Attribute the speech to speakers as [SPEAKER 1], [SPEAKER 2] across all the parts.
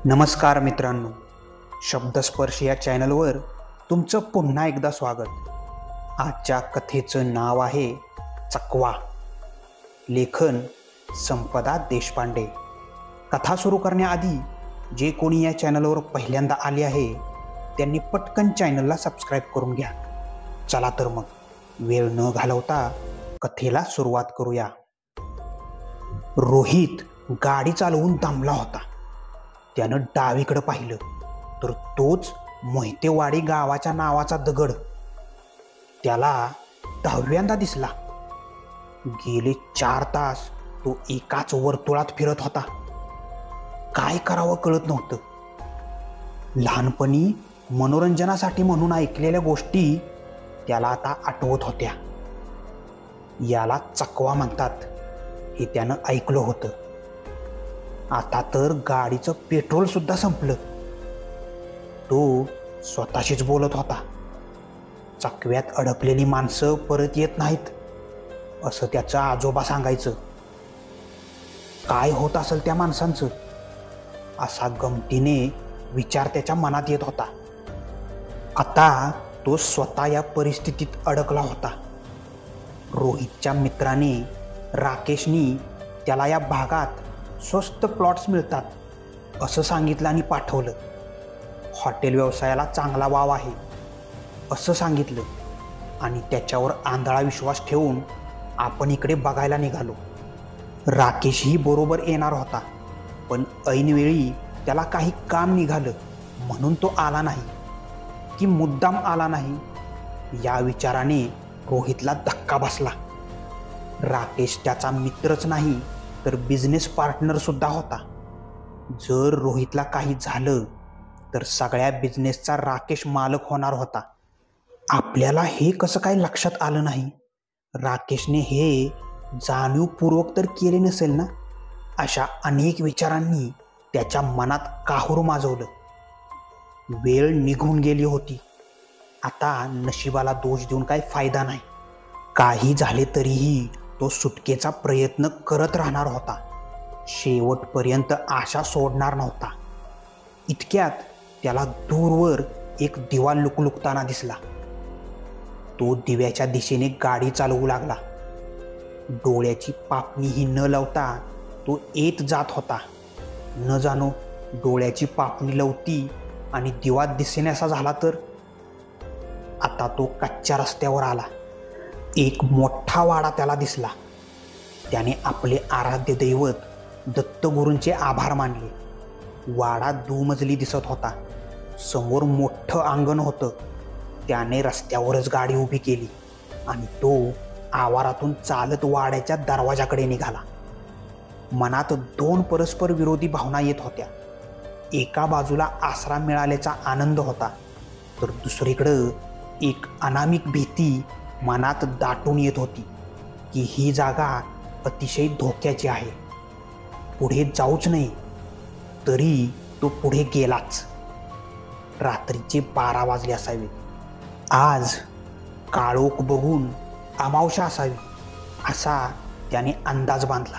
[SPEAKER 1] नमस्कार मित्रांनो, शब्दस्पर्श या चॅनलवर तुमचं पुन्हा एकदा स्वागत. आजच्या कथेचं नाव आहे चकवा. लेखन संपदा देशपांडे. कथा सुरू करण्याआधी जे कोणी या चॅनलवर पहिल्यांदा आले आहे त्यांनी पटकन चॅनलला सबस्क्राईब करून घ्या. चला तर मग वेळ न घालवता कथेला सुरुवात करूया. रोहित गाडी चालवून दमला होता. त्यानं डावीकडे पाहिलं तर तोच मोहितेवाडी गावाच्या नावाचा दगड त्याला 10व्यांदा दिसला. गेले 4 तास तो एकाच वर्तुळात फिरत होता. काय करावं कळत नव्हतं. लहानपणी मनोरंजनासाठी म्हणून ऐकलेल्या गोष्टी त्याला आता आठवत होत्या. याला चकवा म्हणतात हे त्यानं ऐकलं होतं. आता तर गाडीचं पेट्रोल सुद्धा संपलं. तो स्वतःशीच बोलत होता. चकव्यात अडकलेली माणसं परत येत नाहीत असं त्याचं आजोबा सांगायचं. काय होत असेल त्या माणसांचं असा गमतीने विचार त्याच्या मनात येत होता. आता तो स्वतः या परिस्थितीत अडकला होता. रोहितच्या मित्राने राकेशनी त्याला या भागात स्वस्त प्लॉट्स मिळतात असं सांगितलं आणि पाठवलं. हॉटेल व्यवसायाला चांगला वाव आहे असं सांगितलं आणि त्याच्यावर आंधळा विश्वास ठेवून आपण इकडे बघायला निघालो. राकेशही बरोबर येणार होता, पण ऐनवेळी त्याला काही काम निघालं म्हणून तो आला नाही की मुद्दाम आला नाही या विचाराने रोहितला धक्का बसला. राकेश त्याचा मित्रच नाही तर बिझनेस पार्टनर सुद्धा होता. जर रोहितला काही झालं तर सगळ्या बिझनेसचा राकेश मालक होणार होता. आपल्याला हे कसं काय लक्षात आलं नाही? राकेशने हे जाणीवपूर्वक तर केले नसेल ना? अशा अनेक विचारांनी त्याच्या मनात काहूर माजवलं. वेळ निघून गेली होती. आता नशिबाला दोष देऊन काही फायदा नाही. काही झाले तरीही तो सुटकेचा प्रयत्न करत राहणार होता. शेवटपर्यंत आशा सोडणार नव्हता. इतक्यात त्याला दूरवर एक दिवा लुकलुकताना दिसला. तो दिव्याच्या दिशेने गाडी चालवू लागला. डोळ्याची पापणीही न लावता तो येत जात होता. न जाणो डोळ्याची पापणी लावती आणि दिवा दिसेनासा झाला तर. आता तो कच्च्या रस्त्यावर आला. एक मोठा वाडा त्याला दिसला. त्याने आपले आराध्य दैवत दत्तगुरूंचे आभार मानले. वाडा दुमजली दिसत होता. समोर मोठं अंगण होतं. त्याने रस्त्यावरच गाडी उभी केली आणि तो आवारातून चालत वाड्याच्या दरवाजाकडे निघाला. मनात 2 परस्पर विरोधी भावना येत होत्या. एका बाजूला आसरा मिळाल्याचा आनंद होता तर दुसरीकडं एक अनामिक भीती मनात दाटून येत होती की ही जागा अतिशय धोक्याची आहे. पुढे जाऊच नाही. तरी तो पुढे गेलाच. रात्रीचे 12 वाजले असावे. आज काळोख बघून अमावस्या असावी असा त्याने अंदाज बांधला.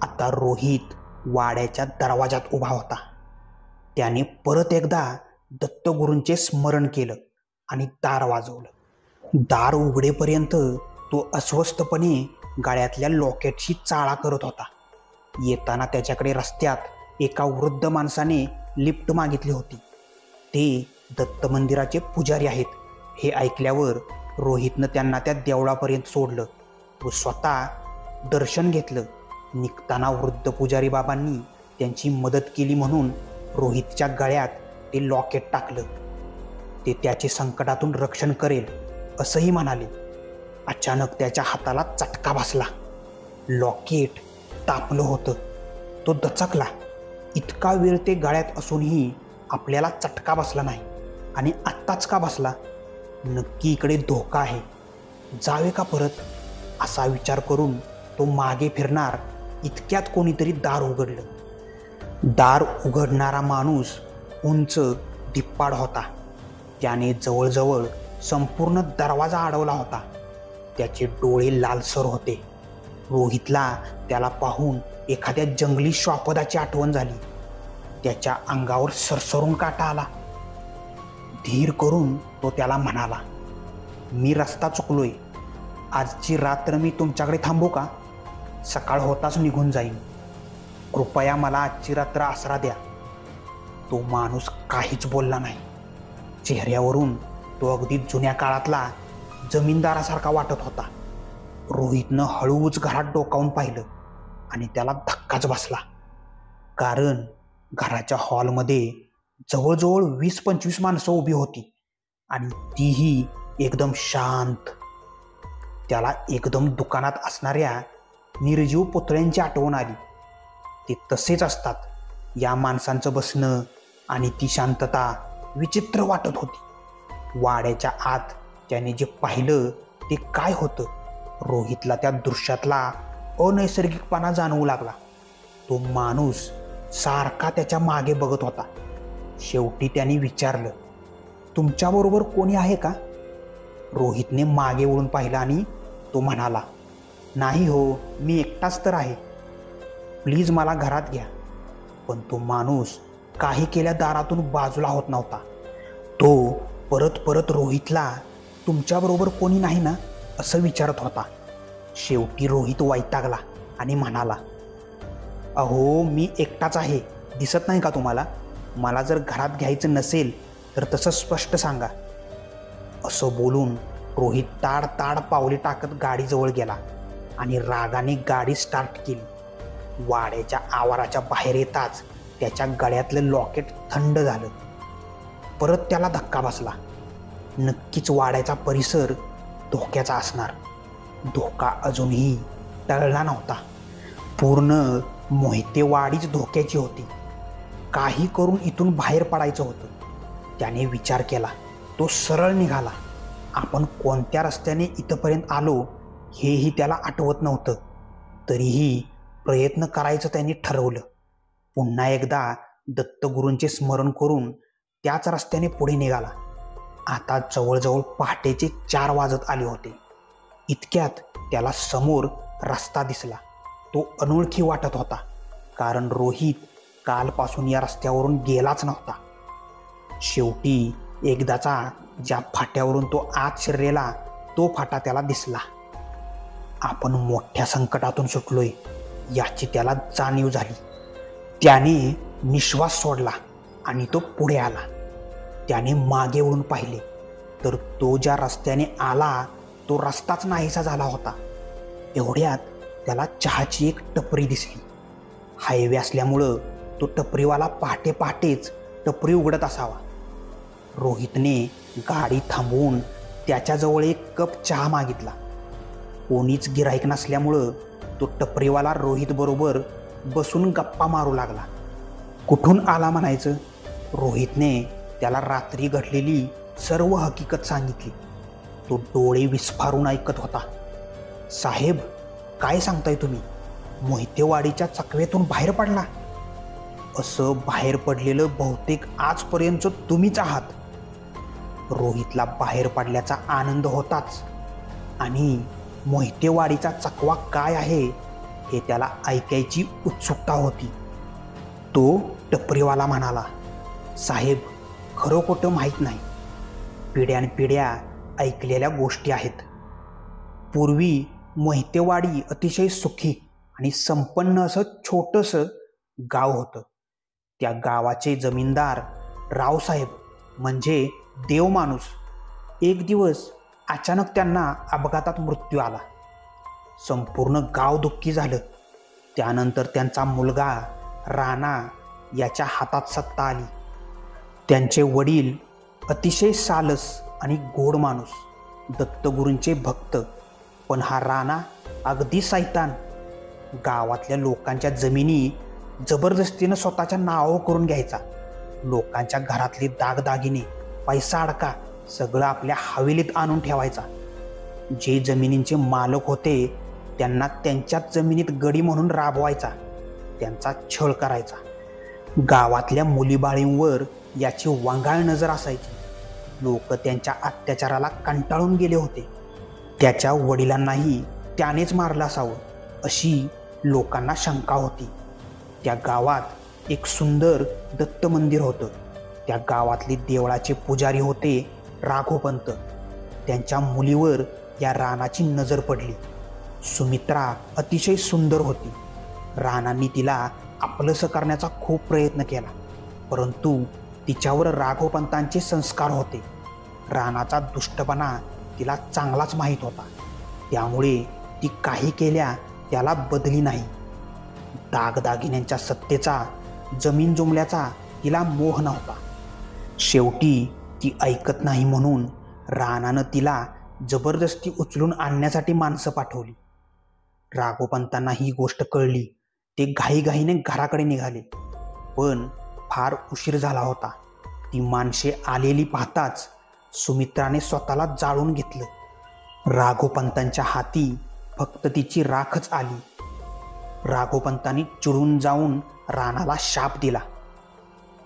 [SPEAKER 1] आता रोहित वाड्याच्या दरवाजात उभा होता. त्याने परत एकदा दत्तगुरूंचे स्मरण केलं आणि दार वाजवलं. दार उघडेपर्यंत तो अस्वस्थपणे गळ्यातल्या लॉकेटशी चाळा करत होता. येताना त्याच्याकडे रस्त्यात एका वृद्ध माणसाने लिफ्ट मागितली होती. ते दत्त मंदिराचे पुजारी आहेत हे ऐकल्यावर रोहितनं त्यांना त्या देवळापर्यंत सोडलं व स्वतः दर्शन घेतलं. निघताना वृद्ध पुजारी बाबांनी त्यांची मदत केली म्हणून रोहितच्या गळ्यात ते लॉकेट टाकलं. ते त्याचे संकटातून रक्षण करेल असंही म्हणाले. अचानक त्याच्या हाताला चटका बसला. लॉकेट तापलं होतं. तो दचकला. इतका वेळ ते गळ्यात असूनही आपल्याला चटका बसला नाही आणि आत्ताच का बसला? नक्की इकडे धोका आहे. जावे का परत असा विचार करून तो मागे फिरणार इतक्यात कोणीतरी दार उघडलं. दार उघडणारा माणूस उंच धिप्पाड होता. त्याने जवळजवळ संपूर्ण दरवाजा अडवला होता. त्याचे डोळे लालसर होते. रोहितला त्याला पाहून एखाद्या जंगली श्वापदाची आठवण झाली. त्याच्या अंगावर सरसरून काटा आला. धीर करून तो त्याला म्हणाला, मी रस्ता चुकलोय. आजची रात्र मी तुमच्याकडे थांबू का? सकाळ होताच निघून जाईन. कृपया मला आजची रात्र आसरा द्या. तो माणूस काहीच बोलला नाही. चेहऱ्यावरून तो अगदी जुन्या काळातला जमीनदारासारखा वाटत होता. रोहितनं हळूच घरात डोकावून पाहिलं आणि त्याला धक्काच बसला. कारण घराच्या हॉलमध्ये जवळजवळ 20-25 माणसं उभी होती आणि तीही एकदम शांत. त्याला एकदम दुकानात असणाऱ्या निर्जीव पुतळ्यांची आठवण आली. ते तसेच असतात. या माणसांचं बसणं आणि ती शांतता विचित्र वाटत होती. वाड्याच्या आत त्याने जे पाहिलं ते काय होतं? रोहितला त्या दृश्यातला अनैसर्गिकपणा जाणवू लागला. तो माणूस सारखा त्याच्या मागे बघत होता. शेवटी त्याने विचारलं, तुमच्याबरोबर कोणी आहे का? रोहितने मागे वळून पाहिलं आणि तो म्हणाला, नाही हो, मी एकटाच तर आहे. प्लीज मला घरात घ्या. पण तो माणूस काही केल्या दारातून बाजूला होत नव्हता. तो परत परत रोहितला तुमच्याबरोबर कोणी नाही ना असं विचारत होता. शेवटी रोहित वैतागला आणि म्हणाला, अहो मी एकटाच आहे, दिसत नाही का तुम्हाला? मला जर घरात घ्यायचं नसेल तर तसं स्पष्ट सांगा. असं बोलून रोहित ताड ताड पावले टाकत गाडीजवळ गेला आणि रागाने गाडी स्टार्ट केली. वाड्याच्या आवाराच्या बाहेर येताच त्याच्या गळ्यातलं लॉकेट थंड झालं. परत त्याला धक्का बसला. नक्कीच वाड्याचा परिसर धोक्याचा असणार. धोका अजूनही टळला नव्हता. पूर्ण मोहितेवाडीच धोक्याची होती. काही करून इथून बाहेर पडायचं होतं. त्याने विचार केला. तो सरळ निघाला. आपण कोणत्या रस्त्याने इथंपर्यंत आलो हेही त्याला आठवत नव्हतं. तरीही प्रयत्न करायचं त्यांनी ठरवलं. पुन्हा एकदा दत्तगुरूंचे स्मरण करून त्याच रस्त्याने पुढे निघाला. आता जवळजवळ पहाटेचे 4 वाजत आले होते. इतक्यात त्याला समोर रस्ता दिसला. तो अनोळखी वाटत होता, कारण रोहित कालपासून या रस्त्यावरून गेलाच नव्हता. शेवटी एकदाचा ज्या फाट्यावरून तो आत शिरलेला तो फाटा त्याला दिसला. आपण मोठ्या संकटातून सुटलोय याची त्याला जाणीव झाली. त्याने निश्वास सोडला आणि तो पुढे आला. त्याने मागे वळून पाहिले तर तो ज्या रस्त्याने आला तो रस्ताच नाहीसा झाला होता. एवढ्यात त्याला चहाची एक टपरी दिसली. हायवे असल्यामुळं तो टपरीवाला पहाटे पहाटेच टपरी उघडत असावा. रोहितने गाडी थांबवून त्याच्याजवळ एक कप चहा मागितला. कोणीच गिऱ्हाईक नसल्यामुळं तो टपरीवाला रोहित बरोबर बसून गप्पा मारू लागला. कुठून आला म्हणायचं? रोहितने त्याला रात्री घडलेली सर्व हकीकत सांगितली. तो डोळे विस्फारून ऐकत होता. साहेब, काय सांगताय तुम्ही? मोहितेवाडीच्या चकव्यातून बाहेर पडला? असं बाहेर पडलेलं बहुतेक आजपर्यंत तुम्हीच आहात. रोहितला बाहेर पडल्याचा आनंद होताच आणि मोहितेवाडीचा चकवा काय आहे हे त्याला ऐकायची उत्सुकता होती. तो टपरीवाला म्हणाला, साहेब, खरं खोटं माहीत नाही. पिढ्यानपिढ्या ऐकलेल्या गोष्टी आहेत. पूर्वी मोहितेवाडी अतिशय सुखी आणि संपन्न असं छोटंसं गाव होतं. त्या गावाचे जमीनदार रावसाहेब म्हणजे देव माणूस, एक दिवस अचानक त्यांना अपघातात मृत्यू आला. संपूर्ण गाव दुःखी झालं. त्यानंतर त्यांचा मुलगा राणा याच्या हातात सत्ता आली. त्यांचे वडील अतिशय सालस आणि गोड माणूस, दत्तगुरूंचे भक्त. पण हा राणा अगदी सैतान. गावातल्या लोकांच्या जमिनी जबरदस्तीनं स्वतःच्या नावावर करून घ्यायचा. लोकांच्या घरातले दागदागिने, पैसा अडका सगळं आपल्या हवेलीत आणून ठेवायचा. जे जमिनींचे मालक होते त्यांना त्यांच्याच जमिनीत गडी म्हणून राबवायचा. त्यांचा छळ करायचा. गावातल्या मुलीबाळींवर याची वंगाळ नजर असायची. लोक त्यांच्या अत्याचाराला कंटाळून गेले होते. त्याच्या वडिलांनाही त्यानेच मारलं असावं अशी लोकांना शंका होती. त्या गावात एक सुंदर दत्त मंदिर होतं. त्या गावातले देवळाचे पुजारी होते राघोपंत. त्यांच्या मुलीवर या राणाची नजर पडली. सुमित्रा अतिशय सुंदर होती. राणांनी तिला आपलंसं करण्याचा खूप प्रयत्न केला, परंतु तिच्यावर राघोपंतांचे संस्कार होते. राणाचा दुष्टपणा तिला चांगलाच माहीत होता, त्यामुळे ती काही केल्या त्याला बदली नाही. दागदागिन्यांच्या सत्तेचा, जमीन जुमल्याचा तिला मोह नव्हता. शेवटी ती ऐकत नाही म्हणून राणानं तिला जबरदस्ती उचलून आणण्यासाठी माणसं पाठवली. राघोपंतांना ही गोष्ट कळली. ते घाईघाईने घराकडे निघाले, पण फार उशीर झाला होता. ती माणसे आलेली पाहताच सुमित्राने स्वतःला जाळून घेतलं. राघोपंतांच्या हाती फक्त तिची राखच आली. राघोपंतांनी चिडून जाऊन राणाला शाप दिला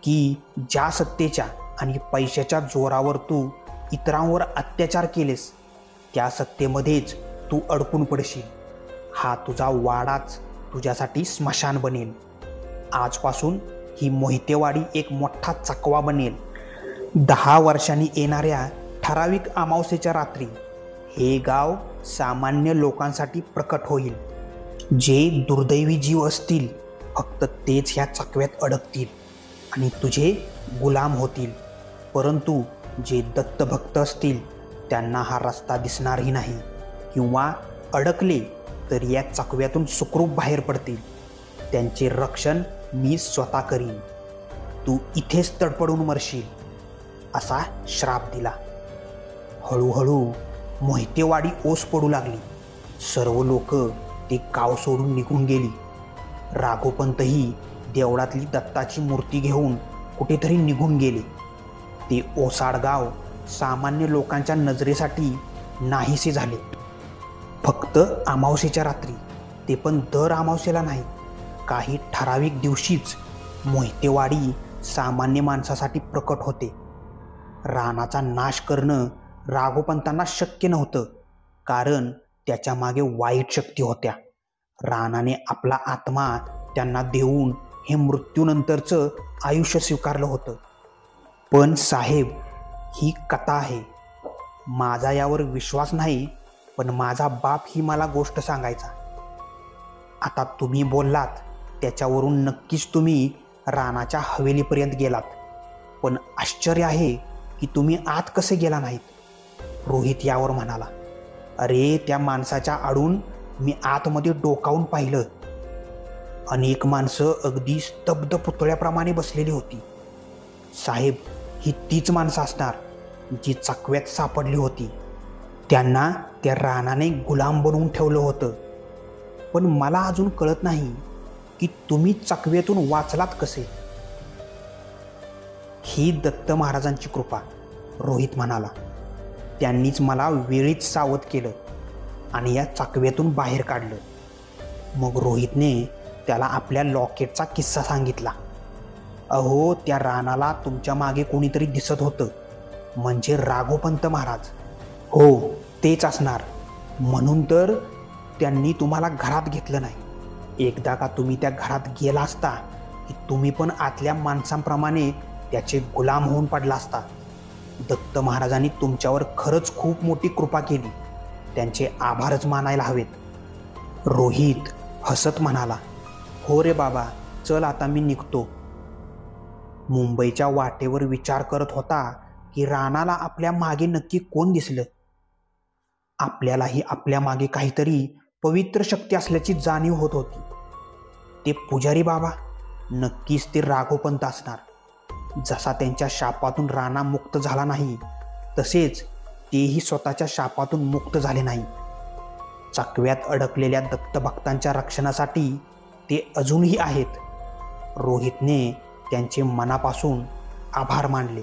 [SPEAKER 1] की ज्या सत्तेच्या आणि पैशाच्या जोरावर तू इतरांवर अत्याचार केलेस, त्या सत्तेमध्येच तू अडकून पडशील. हा तुझा वाडाच तुझ्यासाठी स्मशान बनेल. आजपासून ही मोहितेवाडी एक मोठा चकवा बनेल. 10 वर्षांनी येणाऱ्या ठराविक अमावस्येच्या रात्री हे गाव सामान्य लोकांसाठी प्रकट होईल. जे दुर्दैवी जीव असतील फक्त तेच ह्या चकव्यात अडकतील आणि तुझे गुलाम होतील, परंतु जे दत्तभक्त असतील त्यांना हा रस्ता दिसणारही नाही, किंवा अडकले तर या चकव्यातून सुखरूप बाहेर पडतील. त्यांचे रक्षण मी स्वतः करीन. तू इथेच तडपडून मरशील, असा श्राप दिला. हळूहळू मोहितेवाडी ओस पडू लागली. सर्व लोक ते गाव सोडून निघून गेली. राघोपंतही देवळातली दत्ताची मूर्ती घेऊन कुठेतरी निघून गेले. ते ओसाड गाव सामान्य लोकांच्या नजरेसाठी नाहीसे झाले. फक्त अमावस्येच्या रात्री, ते पण दर अमावस्येला नाही, काही ठराविक दिवशीच मोहितेवाडी सामान्य माणसासाठी प्रकट होते. राणाचा नाश करणं राघोपंतांना शक्य नव्हतं, कारण त्याच्या मागे वाईट शक्ती होत्या. राणाने आपला आत्मा त्यांना देऊन हे मृत्यूनंतरचं आयुष्य स्वीकारलं होतं. पण साहेब, ही कथा आहे. माझा यावर विश्वास नाही, पण माझा बाप ही मला गोष्ट सांगायचा. आता तुम्ही बोललात त्याच्यावरून नक्कीच तुम्ही राणाच्या हवेलीपर्यंत गेलात, पण आश्चर्य आहे की तुम्ही आत कसे गेला नाहीत. रोहित यावर म्हणाला. अरे, त्या माणसाच्या आडून मी आतमध्ये डोकावून पाहिलं. अनेक माणसं अगदी स्तब्ध पुतळ्याप्रमाणे बसलेली होती. साहेब, ही तीच माणसं असणार जी चकव्यात सापडली होती. त्यांना त्या राणाने गुलाम बनवून ठेवलं होतं. पण मला अजून कळत नाही की तुम्ही चकव्यातून वाचलात कसे. ही दत्त महाराजांची कृपा, रोहित म्हणाला. त्यांनीच मला वेळीच सावध केलं आणि या चकव्यातून बाहेर काढलं. मग रोहितने त्याला आपल्या लॉकेटचा किस्सा सांगितला. अहो, त्या राणाला तुमच्या मागे कोणीतरी दिसत होतं, म्हणजे राघोपंत महाराज. हो, तेच असणार. म्हणून तर त्यांनी तुम्हाला घरात घेतलं नाही. एकदा का तुम्ही त्या घरात गेला असता की तुम्ही पण आतल्या माणसांप्रमाणे त्याचे गुलाम होऊन पडला असता. दत्त महाराजांनी तुमच्यावर खरंच खूप मोठी कृपा केली. त्यांचे आभारच मानायला हवेत. रोहित हसत म्हणाला. हो रे बाबा, चल आता मी निघतो. मुंबईच्या वाटेवर विचार करत होता की राणाला आपल्या मागे नक्की कोण दिसलं. आपल्यालाही आपल्या मागे काहीतरी पवित्र शक्ती असल्याची जाणीव होत होती. ते पुजारी बाबा, नक्कीच ते राघोपंत असणार. जसा त्यांच्या शापातून राणा मुक्त झाला नाही, तसेच तेही स्वतःच्या शापातून मुक्त झाले नाही. चकव्यात अडकलेल्या दत्तभक्तांच्या रक्षणासाठी ते अजूनही आहेत. रोहितने त्यांचे मनापासून आभार मानले.